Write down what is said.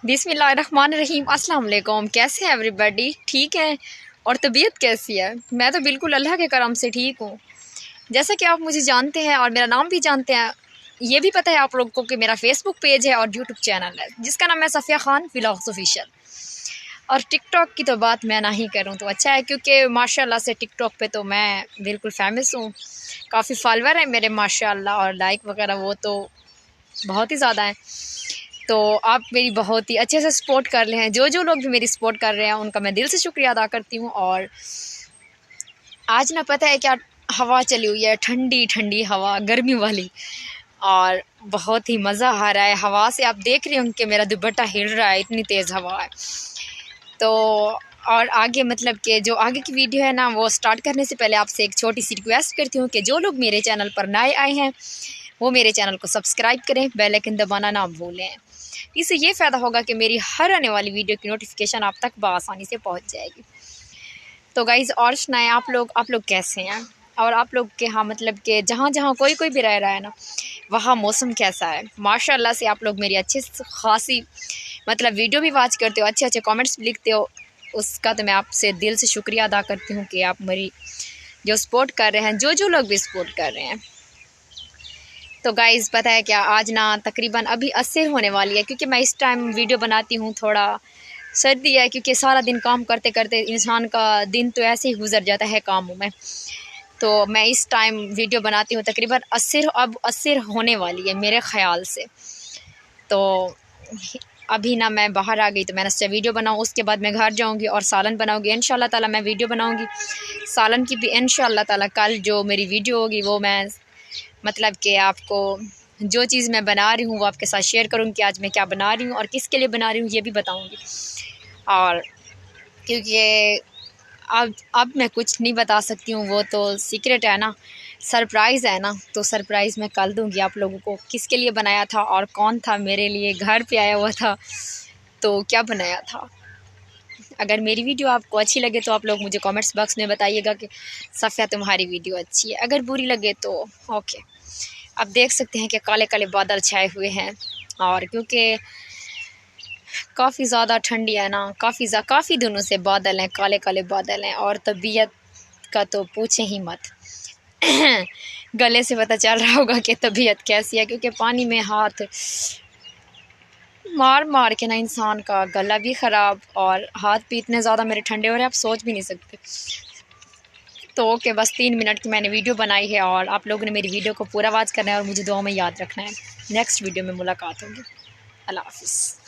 बिस्मिल्लाहिर्रहमानिर्रहीम। अस्सलाम वालेकुम। कैसे हैं एवरीबॉडी? ठीक है? और तबीयत कैसी है? मैं तो बिल्कुल अल्लाह के करम से ठीक हूँ। जैसा कि आप मुझे जानते हैं और मेरा नाम भी जानते हैं, ये भी पता है आप लोगों को कि मेरा फेसबुक पेज है और यूट्यूब चैनल है जिसका नाम है सफ़िया खान व्लॉग्स ऑफिशियल। और टिकटॉक की तो बात मैं ना ही करूँ तो अच्छा है, क्योंकि माशाल्लाह से टिकटॉक पे तो मैं बिल्कुल फेमस हूँ। काफ़ी फॉलोअर हैं मेरे माशाल्लाह, और लाइक वगैरह वो तो बहुत ही ज़्यादा हैं। तो आप मेरी बहुत ही अच्छे से सपोर्ट कर रहे हैं। जो जो लोग भी मेरी सपोर्ट कर रहे हैं उनका मैं दिल से शुक्रिया अदा करती हूँ। और आज ना पता है क्या, हवा चली हुई है, ठंडी ठंडी हवा, गर्मी वाली, और बहुत ही मज़ा आ रहा है हवा से। आप देख रहे होंगे कि मेरा दुपट्टा हिल रहा है, इतनी तेज़ हवा है। तो और आगे मतलब कि जो आगे की वीडियो है ना, वो स्टार्ट करने से पहले आपसे एक छोटी सी रिक्वेस्ट करती हूँ कि जो लोग मेरे चैनल पर नए आए हैं वो मेरे चैनल को सब्सक्राइब करें, बेल आइकन दबाना ना भूलें। इससे ये फ़ायदा होगा कि मेरी हर आने वाली वीडियो की नोटिफिकेशन आप तक बआसानी से पहुंच जाएगी। तो गाइज़, और सुनाएं आप लोग कैसे हैं? और आप लोग के यहाँ मतलब कि जहाँ जहाँ कोई कोई भी रह रहा है ना, वहाँ मौसम कैसा है? माशाल्लाह से आप लोग मेरी अच्छी खासी मतलब वीडियो भी वॉच करते हो, अच्छे अच्छे कमेंट्स भी लिखते हो। उसका तो मैं आपसे दिल से शुक्रिया अदा करती हूँ कि आप मेरी जो सपोर्ट कर रहे हैं, जो जो लोग भी सपोर्ट कर रहे हैं। तो गाइज़, पता है क्या, आज ना तकरीबन अभी असर होने वाली है, क्योंकि मैं इस टाइम वीडियो बनाती हूँ। थोड़ा सर्दी है, क्योंकि सारा दिन काम करते करते इंसान का दिन तो ऐसे ही गुजर जाता है कामों में। तो मैं इस टाइम वीडियो बनाती हूँ, तकरीबन अब असर होने वाली है मेरे ख़्याल से। तो अभी ना मैं बाहर आ गई तो मैंने सोचा वीडियो बनाऊँ, उसके बाद मैं घर जाऊँगी और सालन बनाऊँगी। इंशाल्लाह ताला मैं वीडियो बनाऊँगी सालन की भी। इंशाल्लाह ताला कल जो मेरी वीडियो होगी वो मैं मतलब कि आपको जो चीज़ मैं बना रही हूँ वो आपके साथ शेयर करूँगी कि आज मैं क्या बना रही हूँ और किसके लिए बना रही हूँ, ये भी बताऊँगी। और क्योंकि अब मैं कुछ नहीं बता सकती हूँ, वो तो सीक्रेट है ना, सरप्राइज़ है ना। तो सरप्राइज़ मैं कल दूँगी आप लोगों को, किसके लिए बनाया था और कौन था मेरे लिए घर पे आया हुआ था, तो क्या बनाया था। अगर मेरी वीडियो आपको अच्छी लगे तो आप लोग मुझे कमेंट्स बॉक्स में बताइएगा कि सफ़िया तुम्हारी वीडियो अच्छी है। अगर बुरी लगे तो ओके। अब देख सकते हैं कि काले काले बादल छाए हुए हैं, और क्योंकि काफ़ी ज़्यादा ठंडी है ना, काफ़ी दिनों से बादल हैं, काले काले बादल हैं। और तबीयत का तो पूछें ही मत। गले से पता चल रहा होगा कि तबीयत कैसी है, क्योंकि पानी में हाथ मार मार के ना इंसान का गला भी ख़राब और हाथ भी इतने ज़्यादा मेरे ठंडे हो रहे हैं, आप सोच भी नहीं सकते। तो ओके, बस 3 मिनट की मैंने वीडियो बनाई है और आप लोगों ने मेरी वीडियो को पूरा वॉच करना है और मुझे दुआ में याद रखना है। नेक्स्ट वीडियो में मुलाकात होगी। अल्लाह हाफ़िज़।